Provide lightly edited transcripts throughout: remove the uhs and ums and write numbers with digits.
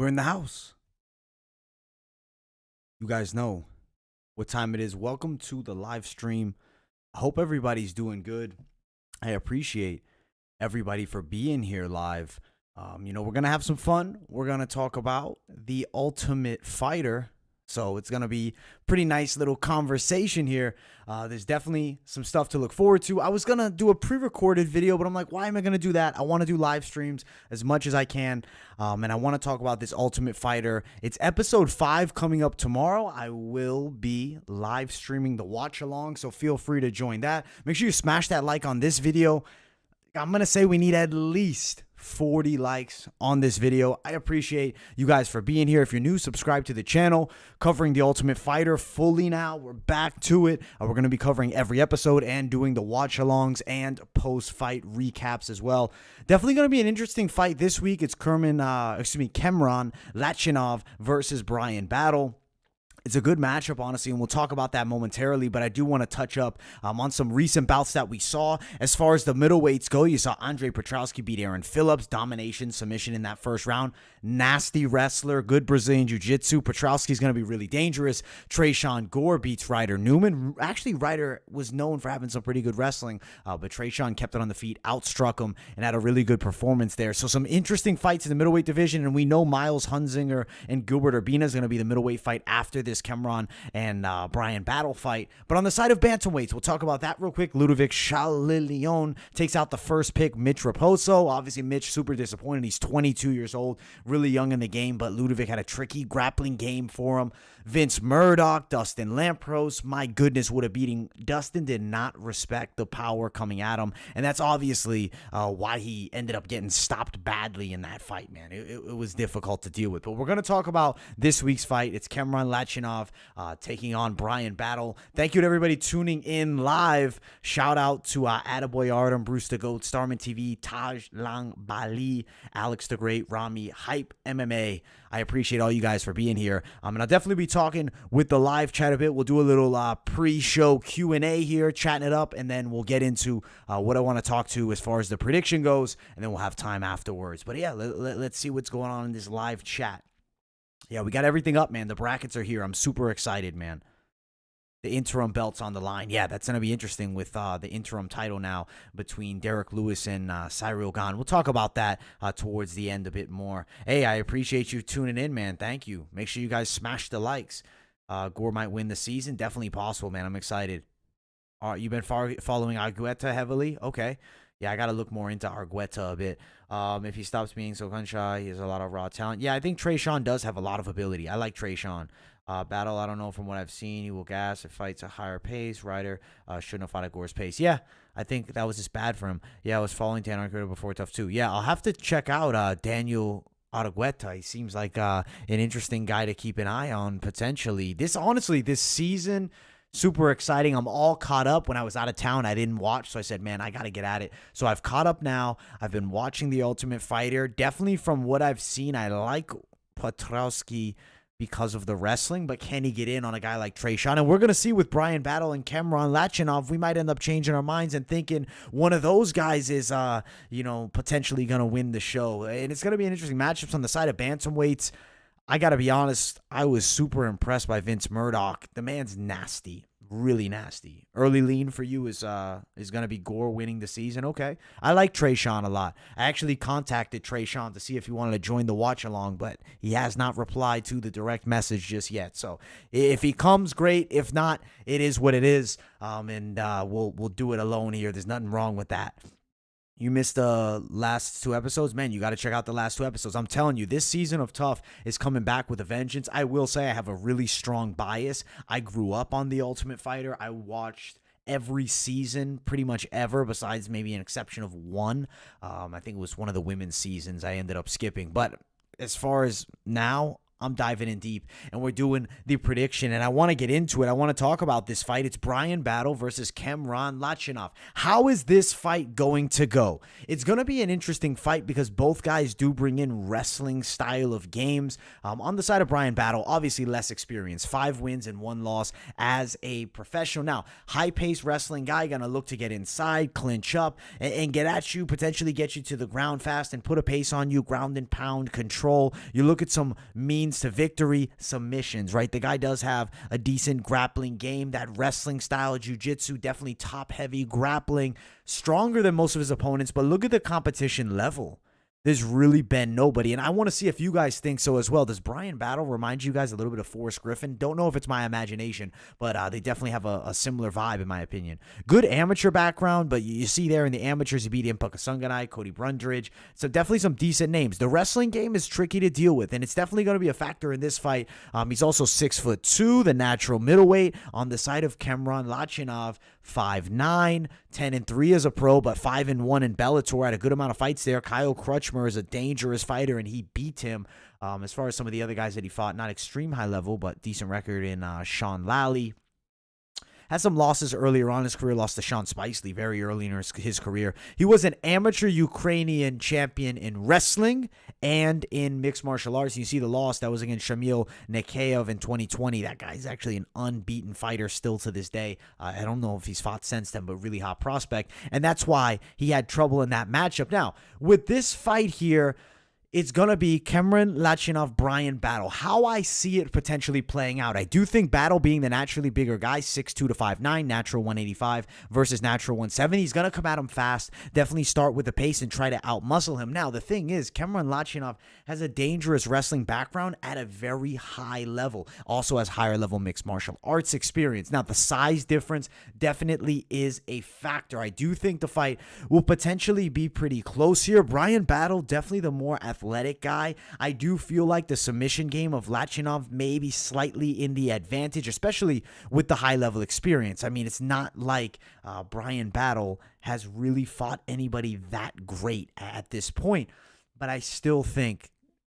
We're in the house. You guys know what time it is. Welcome to the live stream. I hope everybody's doing good. I appreciate everybody for being here live. We're going to have some fun. We're going to talk about the Ultimate Fighter. So it's going to be pretty nice little conversation here. There's definitely some stuff to look forward to. I was going to do a pre-recorded video, but I'm like, why am I going to do that? I want to do live streams as much as I can. And I want to talk about this Ultimate Fighter. It's episode 5 coming up tomorrow. I will be live streaming the watch along, so feel free to join that. Make sure you smash that like on this video. I'm going to say we need at least 40 likes on this video. I appreciate you guys for being here. If you're new, subscribe to the channel. Covering the Ultimate Fighter fully now. We're back to it. We're going to be covering every episode and doing the watch-alongs and post-fight recaps as well. Definitely going to be an interesting fight this week. It's Cameron Lachinov versus Bryan Battle. It's a good matchup, honestly, and we'll talk about that momentarily, but I do want to touch up on some recent bouts that we saw. As far as the middleweights go, you saw Andre Petrowski beat Aaron Phillips, domination, submission in that first round. Nasty wrestler, good Brazilian jiu-jitsu. Petrowski's going to be really dangerous. Tresean Gore beats Ryder Newman. Actually, Ryder was known for having some pretty good wrestling, but Tresean kept it on the feet, outstruck him, and had a really good performance there. So some interesting fights in the middleweight division, and we know Miles Hunzinger and Gilbert Urbina is going to be the middleweight fight after this Cameron and Bryan Battle fight. But on the side of bantamweights, we'll talk about that real quick. Ludovic Chalilion takes out the first pick, Mitch Raposo. Obviously, Mitch super disappointed. He's 22 years old, really young in the game, but Ludovic had a tricky grappling game for him. Vince Murdoch, Dustin Lampros, my goodness, what a beating. Dustin did not respect the power coming at him, and that's obviously why he ended up getting stopped badly in that fight, man. It was difficult to deal with. But we're going to talk about this week's fight. It's Cameron Lachinov taking on Bryan Battle. Thank you to everybody tuning in live. Shout out to Attaboy Artem, Bruce the Goat, Starman TV, Taj Lang Bali, Alex the Great, Rami, Hype MMA. I appreciate all you guys for being here. And I'll definitely be talking with the live chat a bit. We'll do a little pre-show Q&A here, chatting it up, and then we'll get into what I want to talk to as far as the prediction goes, and then we'll have time afterwards. But yeah, let's see what's going on in this live chat. Yeah, we got everything up, man. The brackets are here. I'm super excited, man. The interim belt's on the line. Yeah, that's going to be interesting with the interim title now between Derek Lewis and Cyril Gane. We'll talk about that towards the end a bit more. Hey, I appreciate you tuning in, man. Thank you. Make sure you guys smash the likes. Gore might win the season. Definitely possible, man. I'm excited. You've been following Argueta heavily? Okay. Yeah, I got to look more into Argueta a bit. If he stops being so gun-shy, he has a lot of raw talent. Yeah, I think Tresean does have a lot of ability. I like Tresean. Battle, I don't know from what I've seen. He will gas. It fights a higher pace. Ryder shouldn't have fought at Gore's pace. Yeah, I think that was just bad for him. Yeah, I was following Dan Argueta before TUF too. Yeah, I'll have to check out Daniel Argueta. He seems like an interesting guy to keep an eye on potentially. This season, super exciting. I'm all caught up. When I was out of town, I didn't watch, so I said, man, I got to get at it. So I've caught up now. I've been watching The Ultimate Fighter. Definitely from what I've seen, I like Petrowski because of the wrestling, but can he get in on a guy like Tresean? And we're going to see with Bryan Battle and Cameron Lachinov, we might end up changing our minds and thinking one of those guys is, potentially going to win the show. And it's going to be an interesting matchups on the side of bantamweights. I got to be honest, I was super impressed by Vince Murdoch. The man's nasty, really nasty. Early lean for you is going to be Gore winning the season. Okay. I like Tresean a lot. I actually contacted Tresean to see if he wanted to join the watch along, but he has not replied to the direct message just yet. So if he comes, great. If not, it is what it is. We'll do it alone here. There's nothing wrong with that. You missed the last 2 episodes? Man, you got to check out the last 2 episodes. I'm telling you, this season of TUF is coming back with a vengeance. I will say I have a really strong bias. I grew up on The Ultimate Fighter. I watched every season pretty much ever, besides maybe an exception of one. I think it was one of the women's seasons I ended up skipping. But as far as now, I'm diving in deep and we're doing the prediction, and I want to get into it. I want to talk about this fight. It's Bryan Battle versus Khamzat Lachinov. How is this fight going to go? It's going to be an interesting fight because both guys do bring in wrestling style of games. On the side of Bryan Battle, obviously less experience, 5 wins and 1 loss as a professional. Now, high-paced wrestling guy, going to look to get inside, clinch up, and get at you, potentially get you to the ground fast and put a pace on you, ground and pound control. You look at some means to victory, submissions, right? The guy does have a decent grappling game, that wrestling style, jiu-jitsu, definitely top-heavy grappling, stronger than most of his opponents, but look at the competition level. There's really been nobody, and I want to see if you guys think so as well. Does Bryan Battle remind you guys a little bit of Forrest Griffin? Don't know if it's my imagination, but they definitely have a similar vibe, in my opinion. Good amateur background, but you see there in the amateurs, he beat Impa Kasanganay, Cody Brundridge, so definitely some decent names. The wrestling game is tricky to deal with, and it's definitely going to be a factor in this fight. He's also 6'2", the natural middleweight. On the side of Khamzat Lachinov, 5'9", 10-3 as a pro, but 5-1 in Bellator. Had a good amount of fights there. Kyle Crutchmer is a dangerous fighter, and he beat him. As far as some of the other guys that he fought, not extreme high level, but decent record in Sean Lally. Had some losses earlier on in his career, lost to Sean Spicely very early in his career. He was an amateur Ukrainian champion in wrestling and in mixed martial arts. You see the loss, that was against Shamil Nekhaev in 2020. That guy's actually an unbeaten fighter still to this day. I don't know if he's fought since then, but really hot prospect. And that's why he had trouble in that matchup. Now, with this fight here, it's going to be Khamzat Lachinov, Bryan Battle. How I see it potentially playing out. I do think Battle, being the naturally bigger guy, 6'2 to 5'9", natural 185 versus natural 170. He's going to come at him fast, definitely start with the pace and try to outmuscle him. Now, the thing is, Khamzat Lachinov has a dangerous wrestling background at a very high level. Also has higher level mixed martial arts experience. Now, the size difference definitely is a factor. I do think the fight will potentially be pretty close here. Bryan Battle, definitely the more athletic guy. I do feel like the submission game of Lachinov may be slightly in the advantage, especially with the high-level experience. I mean, it's not like Bryan Battle has really fought anybody that great at this point, but I still think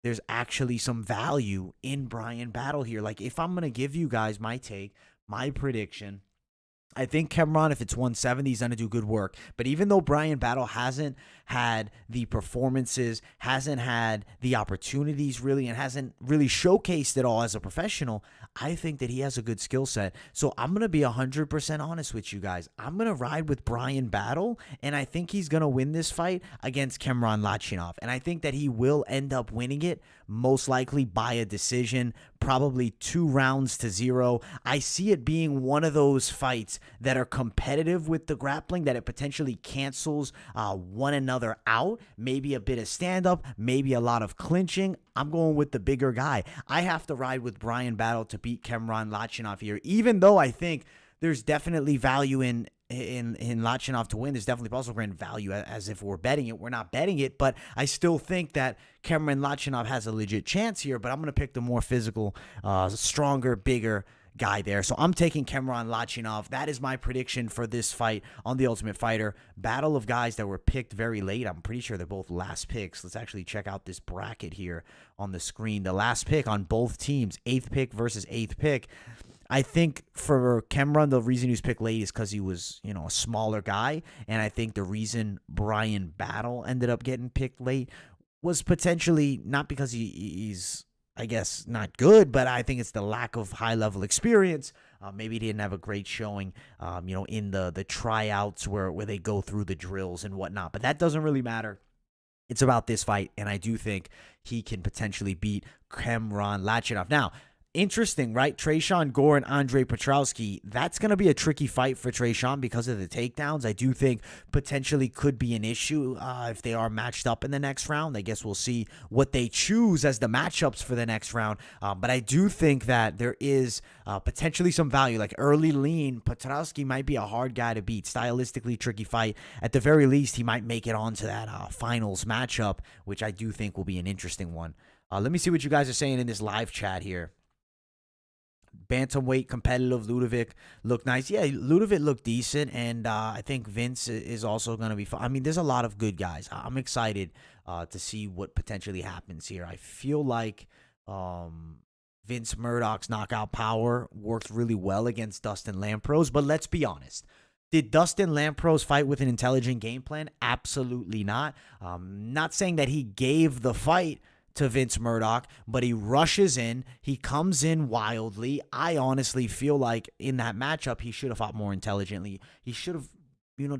there's actually some value in Bryan Battle here. Like, if I'm going to give you guys my take, my prediction, I think Khamzat, if it's 170, he's going to do good work. But even though Bryan Battle hasn't had the performances, hasn't had the opportunities really, and hasn't really showcased it all as a professional, I think that he has a good skill set. So I'm going to be 100% honest with you guys. I'm going to ride with Bryan Battle, and I think he's going to win this fight against Khamzat Lachinov. And I think that he will end up winning it, most likely by a decision, probably 2-0. I see it being one of those fights that are competitive with the grappling, that it potentially cancels one another out. Maybe a bit of stand-up, maybe a lot of clinching. I'm going with the bigger guy. I have to ride with Bryan Battle to beat Khamzat Lachinov here, even though I think there's definitely value in Lachinov to win. There's definitely possible grand value as if we're betting it. We're not betting it, but I still think that Khamzat Lachinov has a legit chance here, but I'm going to pick the more physical, stronger, bigger guy there. So I'm taking Khamzat Lachinov. That is my prediction for this fight on The Ultimate Fighter. Battle of guys that were picked very late. I'm pretty sure they're both last picks. Let's actually check out this bracket here on the screen. The last pick on both teams, 8th pick versus 8th pick. I think for Khamzat, the reason he was picked late is because he was, a smaller guy. And I think the reason Bryan Battle ended up getting picked late was potentially not because he's, I guess, not good, but I think it's the lack of high-level experience. Maybe he didn't have a great showing, in the tryouts where they go through the drills and whatnot. But that doesn't really matter. It's about this fight, and I do think he can potentially beat Khamzat Lachinov. Now, interesting, right? Tresean Gore and Andre Petrowski. That's going to be a tricky fight for Tresean because of the takedowns. I do think potentially could be an issue if they are matched up in the next round. I guess we'll see what they choose as the matchups for the next round. But I do think that there is potentially some value. Like early lean, Petrowski might be a hard guy to beat. Stylistically tricky fight. At the very least, he might make it onto that finals matchup, which I do think will be an interesting one. Let me see what you guys are saying in this live chat here. Bantamweight competitive Ludovic looked nice. Yeah, Ludovic looked decent, and I think Vince is also going to be fun. I mean, there's a lot of good guys. I'm excited to see what potentially happens here. I feel like Vince Murdoch's knockout power worked really well against Dustin Lamprose. But let's be honest. Did Dustin Lamprose fight with an intelligent game plan? Absolutely not. Not saying that he gave the fight to Vince Murdoch, but he rushes in. He comes in wildly. I honestly feel like in that matchup, he should have fought more intelligently. He should have,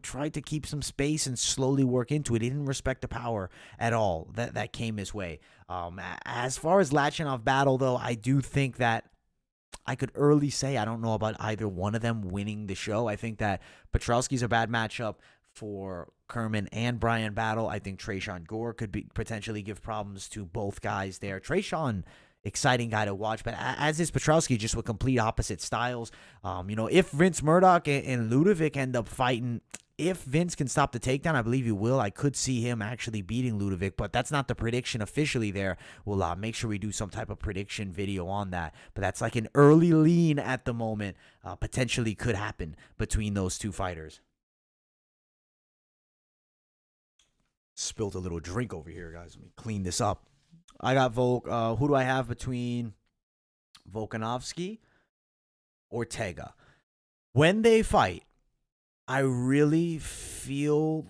tried to keep some space and slowly work into it. He didn't respect the power at all that came his way. As far as Lachinov battle, though, I do think that I could early say I don't know about either one of them winning the show. I think that Petrowski's a bad matchup for Kerman and Brian Battle. I think Trayshawn Gore could potentially give problems to both guys there. Trayshawn, exciting guy to watch, but as is Petrowski, just with complete opposite styles. If Vince Murdoch and Ludovic end up fighting, if Vince can stop the takedown, I believe he will. I could see him actually beating Ludovic, but that's not the prediction officially there. We'll make sure we do some type of prediction video on that. But that's like an early lean at the moment. Potentially could happen between those two fighters. Spilled a little drink over here, guys. Let me clean this up. I got Volk. Who do I have between Volkanovski, Ortega? When they fight, I really feel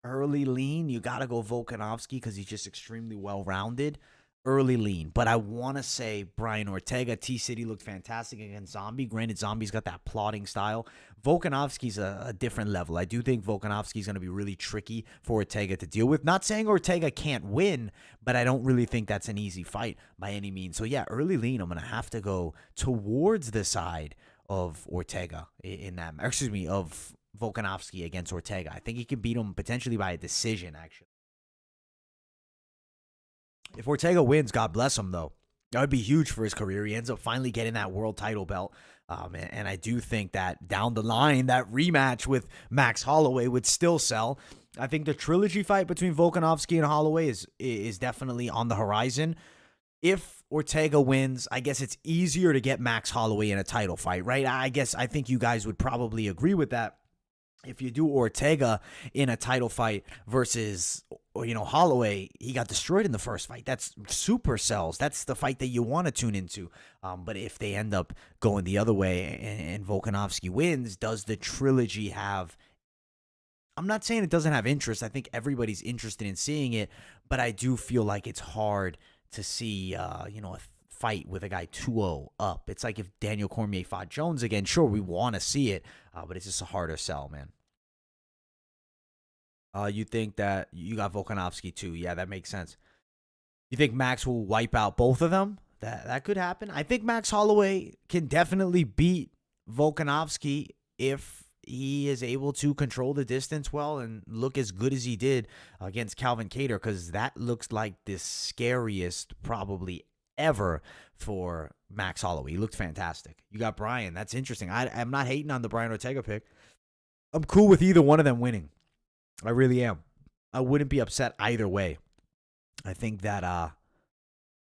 early lean. You got to go Volkanovski because he's just extremely well-rounded. Early lean. But I want to say Brian Ortega. T-City looked fantastic against Zombie. Granted, Zombie's got that plotting style. Volkanovski's a different level. I do think Volkanovski's going to be really tricky for Ortega to deal with. Not saying Ortega can't win, but I don't really think that's an easy fight by any means. So, yeah, early lean, I'm going to have to go towards the side of Ortega in that, of Volkanovski against Ortega. I think he can beat him potentially by a decision, actually. If Ortega wins, God bless him, though. That would be huge for his career. He ends up finally getting that world title belt. And I do think that down the line, that rematch with Max Holloway would still sell. I think the trilogy fight between Volkanovski and Holloway is definitely on the horizon. If Ortega wins, I guess it's easier to get Max Holloway in a title fight, right? I think you guys would probably agree with that. If you do Ortega in a title fight versus, Holloway, he got destroyed in the first fight. That's super sells. That's the fight that you want to tune into. But if they end up going the other way and Volkanovski wins, does the trilogy have... I'm not saying it doesn't have interest. I think everybody's interested in seeing it, but I do feel like it's hard to see, a fight with a guy 2-0 up. It's like if Daniel Cormier fought Jones again. Sure, we want to see it, but it's just a harder sell, man. You think that you got Volkanovski too? Yeah, that makes sense. You think Max will wipe out both of them? That could happen. I think Max Holloway can definitely beat Volkanovski if he is able to control the distance well and look as good as he did against Calvin Kattar, because that looks like the scariest probably ever for Max Holloway. He looked fantastic. You got Brian. That's interesting. I'm not hating on the Brian Ortega pick. I'm cool with either one of them winning. I really am. I wouldn't be upset either way. I think that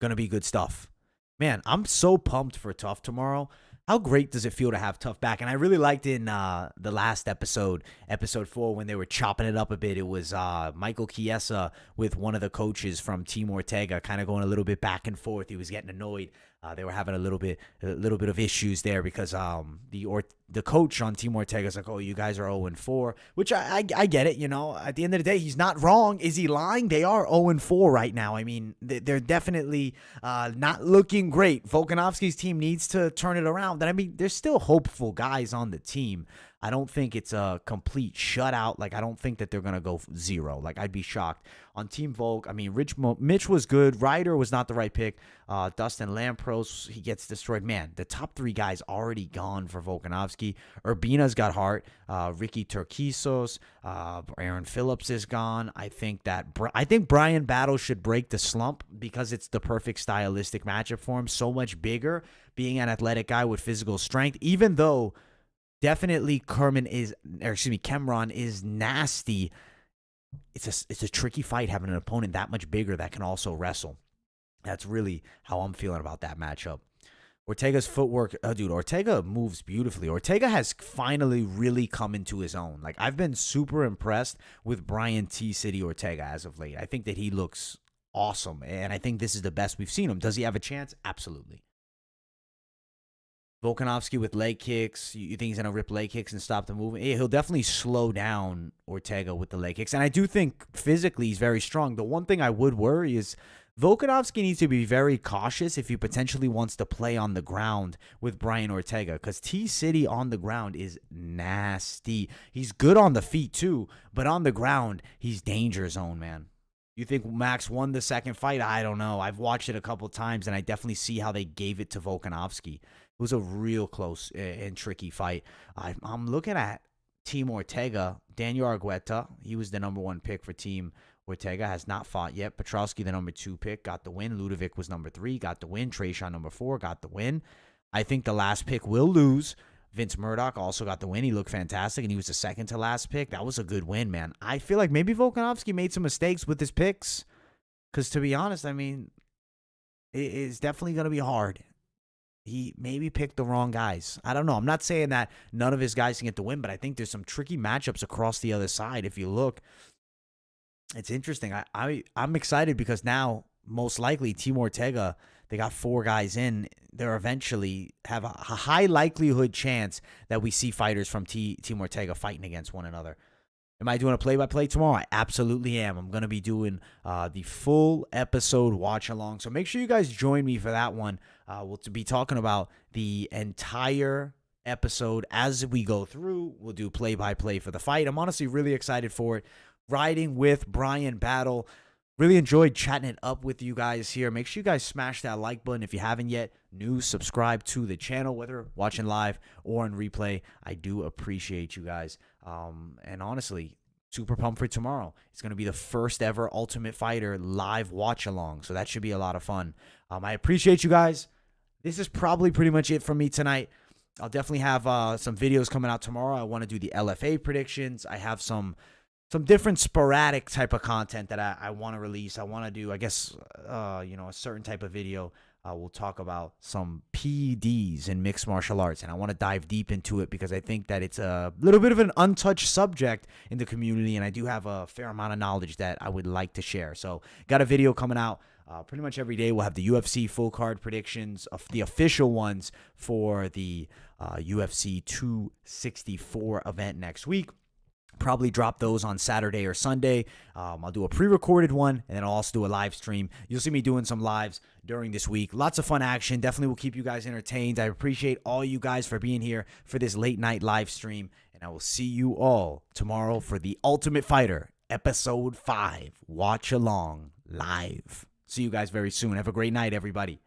gonna be good stuff. Man, I'm so pumped for TUF tomorrow. How great does it feel to have TUF back? And I really liked in the last episode 4, when they were chopping it up a bit. It was Michael Chiesa with one of the coaches from Team Ortega, kind of going a little bit back and forth. He was getting annoyed. They were having a little bit of issues there because the coach on Team Ortega is like, "Oh, you guys are 0-4," which I get it. At the end of the day, he's not wrong. Is he lying? They are 0-4 right now. I mean, they're definitely not looking great. Volkanovski's team needs to turn it around. And I mean, there's still hopeful guys on the team. I don't think it's a complete shutout. Like, I don't think that they're going to go 0. Like, I'd be shocked. On Team Volk, I mean, Mitch was good. Ryder was not the right pick. Dustin Lamprose, he gets destroyed. Man, the top 3 guys already gone for Volkanovski. Urbina's got heart. Ricky Turquisos. Aaron Phillips is gone. I think Brian Battle should break the slump because it's the perfect stylistic matchup for him. So much bigger, being an athletic guy with physical strength, even though definitely Cameron is nasty. It's a tricky fight having an opponent that much bigger that can also wrestle. That's really how I'm feeling about that matchup. Ortega's footwork, Ortega moves beautifully. Ortega has finally really come into his own. Like, I've been super impressed with Brian T. City Ortega as of late. I think that he looks awesome. And I think this is the best we've seen him. Does he have a chance? Absolutely. Volkanovski with leg kicks. You think he's going to rip leg kicks and stop the movement? Yeah, he'll definitely slow down Ortega with the leg kicks. And I do think physically he's very strong. The one thing I would worry is Volkanovski needs to be very cautious if he potentially wants to play on the ground with Brian Ortega, because T-City on the ground is nasty. He's good on the feet too, but on the ground, he's danger zone, man. You think Max won the second fight? I don't know. I've watched it a couple times, and I definitely see how they gave it to Volkanovski. It was a real close and tricky fight. I'm looking at Team Ortega. Daniel Argueta, he was the number 1 pick for Team Ortega, has not fought yet. Petrosky, the number 2 pick, got the win. Ludovic was number 3, got the win. Tresean, number 4, got the win. I think the last pick will lose. Vince Murdoch also got the win. He looked fantastic, and he was the second to last pick. That was a good win, man. I feel like maybe Volkanovski made some mistakes with his picks, because to be honest, I mean, it's definitely going to be hard. He maybe picked the wrong guys. I don't know. I'm not saying that none of his guys can get the win, but I think there's some tricky matchups across the other side. If you look, it's interesting. I'm excited because now, most likely, Team Ortega, they got 4 guys in. They're eventually have a high likelihood chance that we see fighters from Team Ortega fighting against one another. Am I doing a play-by-play tomorrow? I absolutely am. I'm going to be doing the full episode watch-along. So make sure you guys join me for that one. We'll be talking about the entire episode as we go through. We'll do play-by-play for the fight. I'm honestly really excited for it. Riding with Brian Battle. Really enjoyed chatting it up with you guys here. Make sure you guys smash that like button if you haven't yet. Subscribe to the channel, whether watching live or on replay. I do appreciate you guys. And honestly, super pumped for tomorrow. It's going to be the first ever Ultimate Fighter live watch along. So that should be a lot of fun. I appreciate you guys. This is probably pretty much it from me tonight. I'll definitely have some videos coming out tomorrow. I want to do the LFA predictions. I have some different sporadic type of content that I want to release. I want to do, I guess, a certain type of video. We'll talk about some PEDs in mixed martial arts, and I want to dive deep into it because I think that it's a little bit of an untouched subject in the community, and I do have a fair amount of knowledge that I would like to share. So got a video coming out pretty much every day. We'll have the UFC full card predictions, of the official ones for the UFC 264 event next week. Probably drop those on Saturday or Sunday. I'll do a pre-recorded one, and then I'll also do a live stream. You'll see me doing some lives during this week. Lots of fun action. Definitely will keep you guys entertained. I appreciate all you guys for being here for this late night live stream, and I will see you all tomorrow for the Ultimate Fighter Episode 5 Watch Along Live. See you guys very soon. Have a great night, everybody.